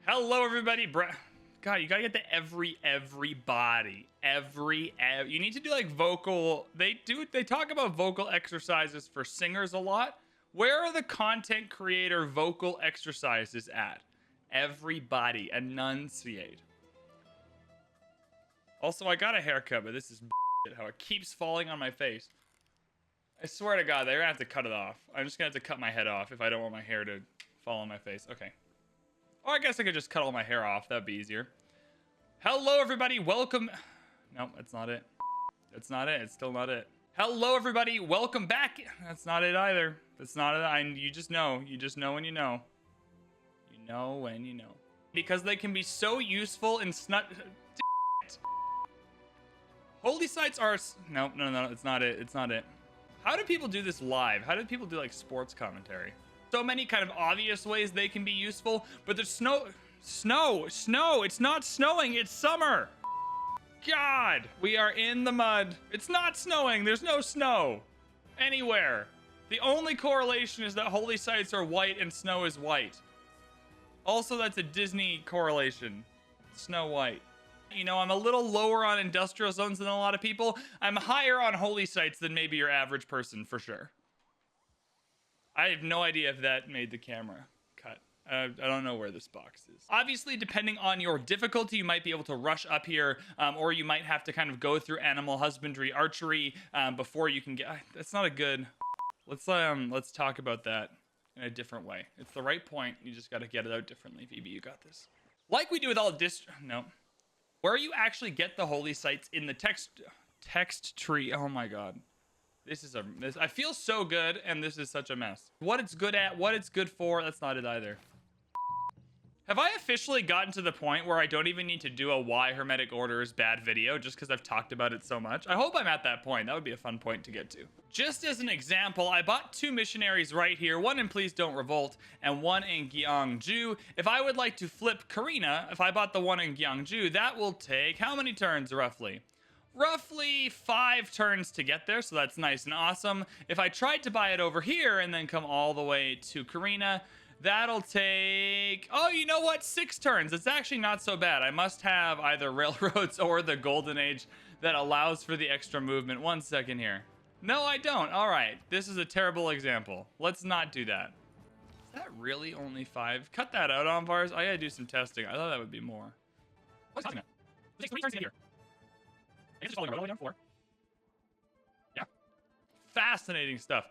Hello, everybody. God, you gotta get to everybody. You need to do like vocal. They talk about vocal exercises for singers a lot. Where are the content creator vocal exercises at? Everybody, enunciate. Also, I got a haircut, but this is how it keeps falling on my face. I swear to God, they're gonna have to cut it off. I'm just gonna have to cut my head off if I don't want my hair to fall on my face. Okay. Or I guess I could just cut all my hair off. That'd be easier. Hello, everybody. Welcome. No, that's not it. That's not it. It's still not it. Hello, everybody. Welcome back. That's not it either. That's not it. You just know. You just know when you know. You know when you know. Because they can be so useful in Holy sites are... No, it's not it. It's not it. How do people do this live? How do people do like sports commentary? So many kind of obvious ways they can be useful, but there's snow. It's not snowing. It's summer. God, we are in the mud. It's not snowing. There's no snow anywhere. The only correlation is that holy sites are white and snow is white. Also, that's a Disney correlation. Snow White. You know, I'm a little lower on industrial zones than a lot of people. I'm higher on holy sites than maybe your average person, for sure. I have no idea if that made the camera cut. I don't know where this box is. Obviously, depending on your difficulty, you might be able to rush up here, or you might have to kind of go through animal husbandry archery before you can get... That's not a good... Let's talk about that in a different way. It's the right point. You just got to get it out differently, VB. You got this. Like we do with all No. Where you actually get the holy sites in the text tree. Oh my God. I feel so good, and this is such a mess. What it's good at, what it's good for, that's not it either. Have I officially gotten to the point where I don't even need to do a why hermetic order is bad video just because I've talked about it so much? I hope I'm at that point. That would be a fun point to get to. Just as an example, I bought 2 missionaries right here, one in Please Don't Revolt and one in Gyeongju. If I would like to flip Karina, if I bought the one in Gyeongju, that will take how many turns roughly? Roughly 5 turns to get there, so that's nice and awesome. If I tried to buy it over here and then come all the way to Karina, that'll take, oh, you know what? 6 turns. It's actually not so bad. I must have either railroads or the golden age that allows for the extra movement. 1 second here. No, I don't. All right. This is a terrible example. Let's not do that. Is that really only 5? Cut that out, Onvars. I gotta do some testing. I thought that would be more. What's that? It takes 3 turns to get here. I guess just follow all the way down 4. Yeah. Fascinating stuff.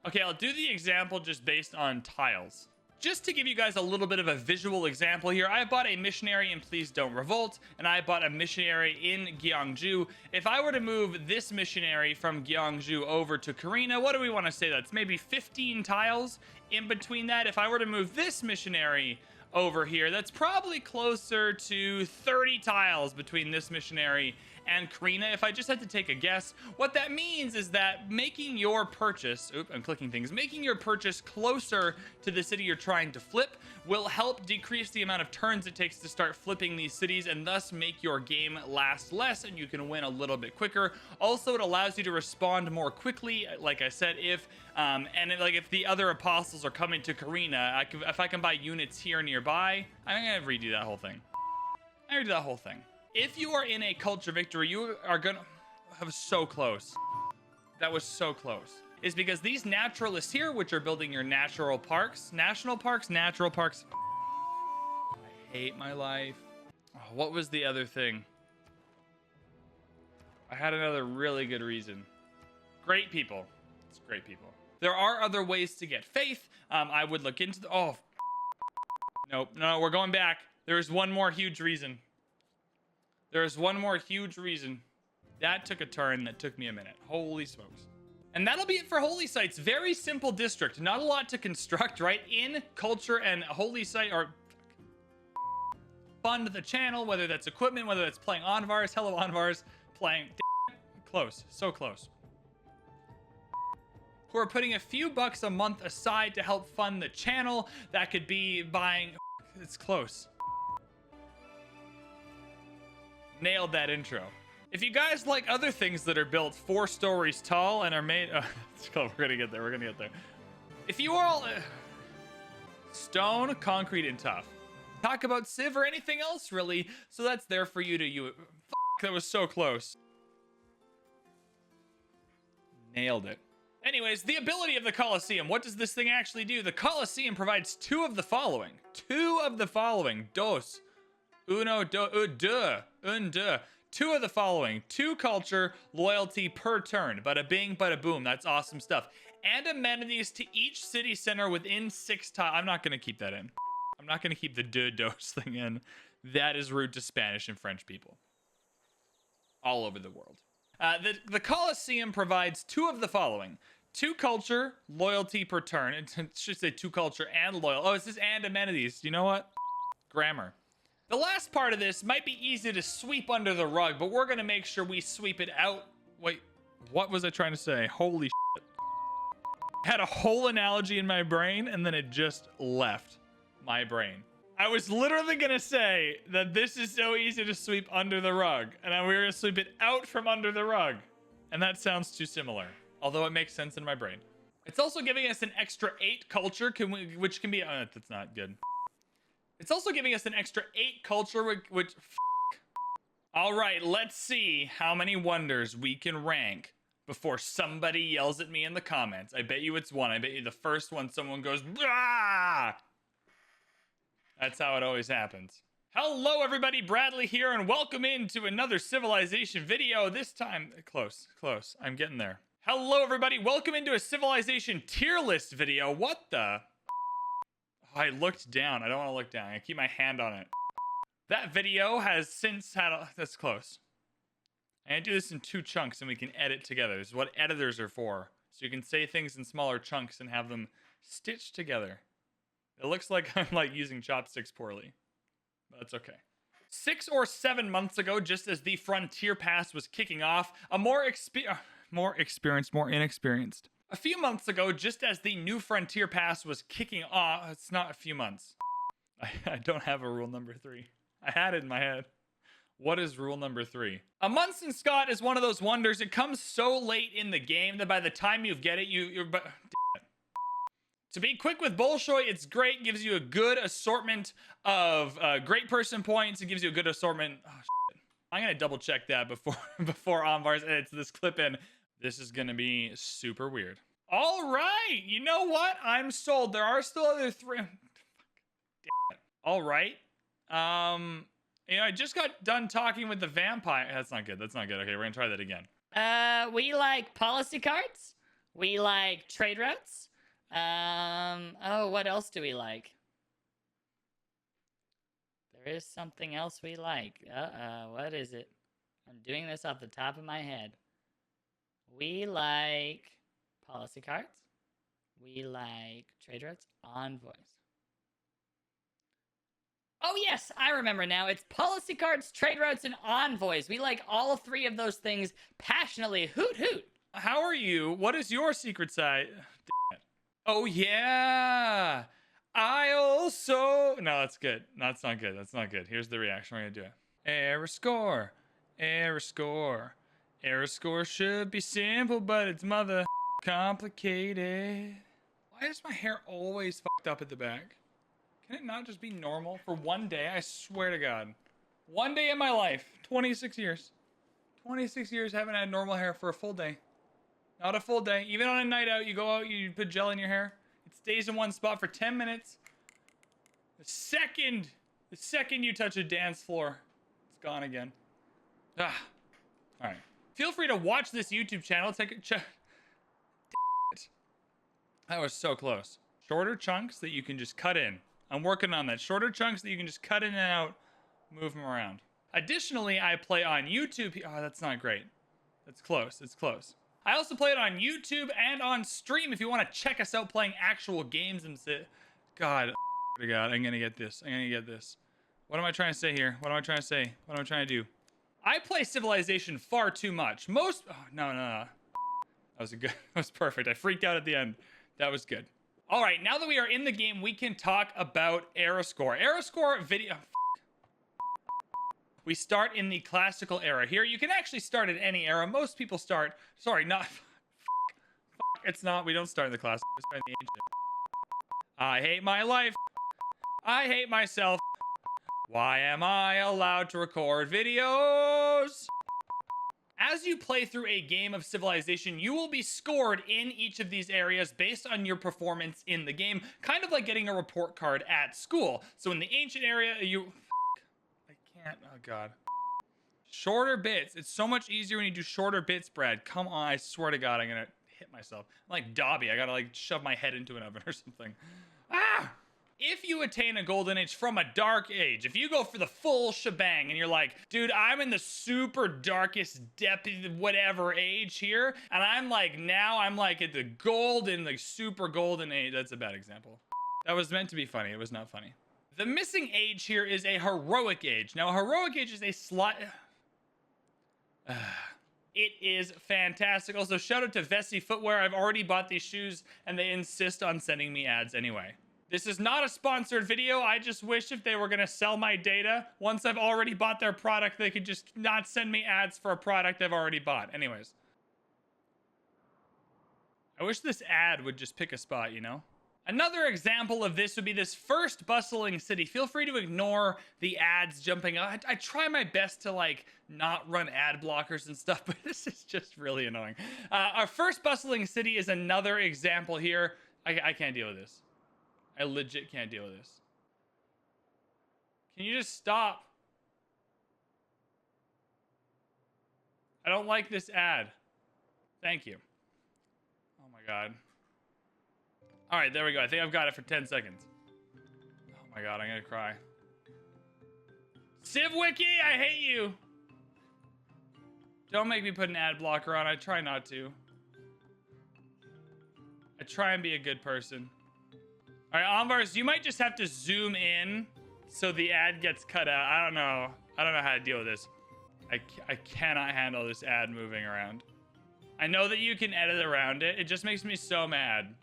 Okay, I'll do the example just based on tiles. Just to give you guys a little bit of a visual example here, I bought a missionary in Please Don't Revolt, and I bought a missionary in Gyeongju. If I were to move this missionary from Gyeongju over to Karina, what do we want to say? That's maybe 15 tiles in between that. If I were to move this missionary over here, that's probably closer to 30 tiles between this missionary and Karina. If I just had to take a guess, what that means is that making your purchase, I'm clicking things, making your purchase closer to the city you're trying to flip will help decrease the amount of turns it takes to start flipping these cities and thus make your game last less and you can win a little bit quicker. Also, it allows you to respond more quickly. Like I said, if the other apostles are coming to Karina, if I can buy units here nearby, I'm gonna redo that whole thing. If you are in a culture victory, you are gonna have so close. That was so close. Is because these naturalists here, which are building your national parks. I hate my life. Oh, what was the other thing? I had another really good reason. Great people. It's great people. There are other ways to get faith. I would look into the... Oh, nope. No, we're going back. There's one more huge reason. There's one more huge reason. That took a turn that took me a minute. Holy smokes. And that'll be it for holy sites. Very simple district. Not a lot to construct, right? In culture and holy site or fund the channel, whether that's equipment, whether that's playing Onvars. Hello, Onvars. Playing. Close. So close. Who are putting a few bucks a month aside to help fund the channel. That could be buying. It's close. Nailed that intro. If you guys like other things that are built 4 stories tall and are made... let's go. We're gonna get there. If you are all... stone, concrete, and tough. talk about Civ or anything else really. So that's there for you to that was so close. Nailed it. Anyways, the ability of the Colosseum. What does this thing actually do? The Colosseum provides two of the following. Dos. Uno, deux. Two of the following. 2 culture, loyalty per turn. Bada bing, bada boom. That's awesome stuff. And amenities to each city center within 6 tiles. I'm not going to keep that in. I'm not going to keep the dos thing in. That is rude to Spanish and French people. All over the world. The Colosseum provides 2 of the following. 2 culture, loyalty per turn. It should say 2 culture and loyal. Oh, it says and amenities. You know what? Grammar. The last part of this might be easy to sweep under the rug, but we're going to make sure we sweep it out. Wait, what was I trying to say? Holy shit. I had a whole analogy in my brain, and then it just left my brain. I was literally going to say that this is so easy to sweep under the rug, and we were going to sweep it out from under the rug. And that sounds too similar, although it makes sense in my brain. It's also giving us an extra 8 culture, which can be... that's not good. It's also giving us an extra 8 culture, which... All right, let's see how many wonders we can rank before somebody yells at me in the comments. I bet you it's 1. I bet you the first one someone goes... Bah! That's how it always happens. Hello, everybody. Bradley here, and welcome into another Civilization video. This time, close. I'm getting there. Hello, everybody. Welcome into a Civilization tier list video. What the... Oh, I looked down. I don't want to look down. I keep my hand on it. That video has since had a... That's close. I'm going to do this in 2 chunks, and we can edit together. This is what editors are for. So you can say things in smaller chunks and have them stitched together. It looks like I'm like using chopsticks poorly. But that's okay. 6 or 7 months ago, just as the Frontier Pass was kicking off, a more inexperienced. A few months ago, just as the new Frontier Pass was kicking off, it's not a few months. I don't have a rule number 3. I had it in my head. What is rule number 3? A Munson Scott is one of those wonders. It comes so late in the game that by the time you get it, you're... To be quick with Bolshoi, it's great. Gives you a good assortment of great person points. It gives you a good assortment. Oh, shit. I'm going to double check that before Onvars edits this clip in. This is going to be super weird. All right. You know what? I'm sold. There are still other 3. Damn it. All right. I just got done talking with the vampire. That's not good. Okay, we're going to try that again. We like policy cards. We like trade routes. What else do we like? There is something else we like. What is it? I'm doing this off the top of my head. We like policy cards. We like trade routes, envoys. Oh yes, I remember now. It's policy cards, trade routes, and envoys. We like all 3 of those things passionately. Hoot hoot. How are you? What is your secret side? Oh, yeah. I also... No, that's good. No, that's not good. That's not good. Here's the reaction. We're going to do it. Error score. Error score. Error score should be simple, but it's mother complicated. Why is my hair always fucked up at the back? Can it not just be normal for one day? I swear to God. One day in my life. 26 years. 26 years haven't had normal hair for a full day. Not a full day. Even on a night out, you go out, you put gel in your hair. It stays in one spot for 10 minutes. The second you touch a dance floor, it's gone again. All right. Feel free to watch this YouTube channel. Take a check. That was so close. Shorter chunks that you can just cut in. I'm working on that. Shorter chunks that you can just cut in and out, move them around. Additionally, I play on YouTube. Oh, that's not great. That's close. It's close. I also play it on YouTube and on stream if you want to check us out playing actual games and sit. God, I'm going to get this. What am I trying to say here? What am I trying to say? What am I trying to do? I play Civilization far too much. Oh, no. That was good. That was perfect. I freaked out at the end. That was good. All right, now that we are in the game, we can talk about era score. Era score video. We start in the classical era. Here, you can actually start at any era. Most people start... Sorry, not... It's not. We don't start in the classical. We start in the ancient. I hate my life. I hate myself. Why am I allowed to record videos? As you play through a game of Civilization, you will be scored in each of these areas based on your performance in the game, kind of like getting a report card at school. So in the ancient area, I can't, oh God. Shorter bits. It's so much easier when you do shorter bits, Brad. Come on, I swear to God, I'm gonna hit myself. I'm like Dobby, I gotta like shove my head into an oven or something. Ah! If you attain a golden age from a dark age, if you go for the full shebang and you're like, dude, I'm in the super darkest depth, whatever age here, and I'm like, now I'm like at the golden, like super golden age. That's a bad example. That was meant to be funny. It was not funny. The missing age here is a heroic age. Now, a heroic age is a slot. It is fantastic. Also, shout out to Vessi Footwear. I've already bought these shoes and they insist on sending me ads anyway. This is not a sponsored video. I just wish if they were gonna sell my data, once I've already bought their product, they could just not send me ads for a product I've already bought. Anyways. I wish this ad would just pick a spot, you know? Another example of this would be this first bustling city. Feel free to ignore the ads jumping up. I try my best to like not run ad blockers and stuff, but this is just really annoying. Our first bustling city is another example here. I can't deal with this. I legit can't deal with this. Can you just stop? I don't like this ad. Thank you. Oh my God. All right, there we go. I think I've got it for 10 seconds. Oh my God, I'm gonna cry. CivWiki, I hate you. Don't make me put an ad blocker on. I try not to. I try and be a good person. All right, Anvars, you might just have to zoom in so the ad gets cut out. I don't know how to deal with this. I cannot handle this ad moving around. I know that you can edit around it. It just makes me so mad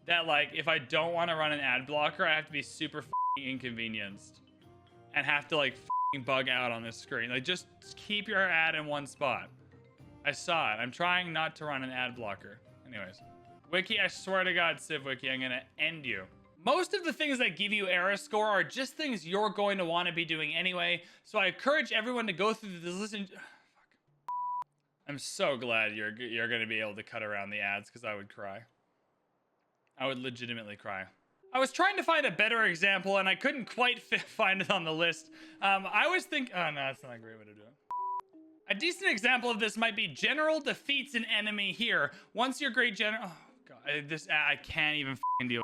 that like if I don't want to run an ad blocker, I have to be super inconvenienced and have to like bug out on this screen. Like just keep your ad in one spot. I saw it. I'm trying not to run an ad blocker. Anyways. Wiki, I swear to God, CivWiki, I'm gonna end you. Most of the things that give you error score are just things you're going to want to be doing anyway. So I encourage everyone to go through this listen. I'm so glad you're gonna be able to cut around the ads because I would cry. I would legitimately cry. I was trying to find a better example and I couldn't quite find it on the list. I was thinking, oh no, that's not a great way to do it. A decent example of this might be general defeats an enemy here. Once your great general, oh God, I can't even deal.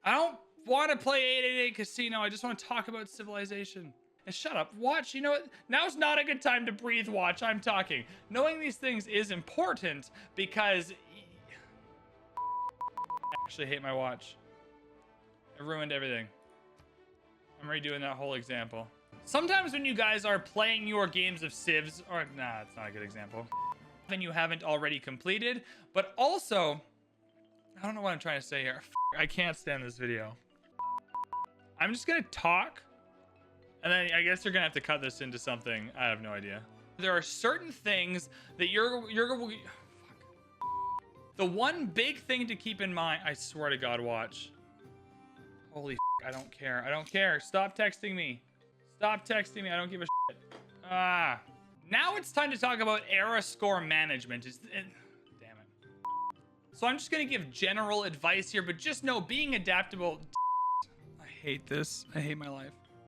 I don't want to play 888 Casino. I just want to talk about Civilization. And shut up, watch, you know what? Now's not a good time to breathe, watch, I'm talking. Knowing these things is important because I actually hate my watch. I ruined everything. I'm redoing that whole example. Sometimes when you guys are playing your games of civs, or nah, it's not a good example, and you haven't already completed, but also, I don't know what I'm trying to say here. I can't stand this video. I'm just gonna talk, and then I guess you're gonna have to cut this into something. I have no idea. There are certain things that the one big thing to keep in mind, I swear to God, watch. Holy I don't care. I don't care. Stop texting me. Stop texting me. I don't give a shit. Ah. Now it's time to talk about error score management. Damn it. So I'm just going to give general advice here, but just know being adaptable. I hate this. I hate my life.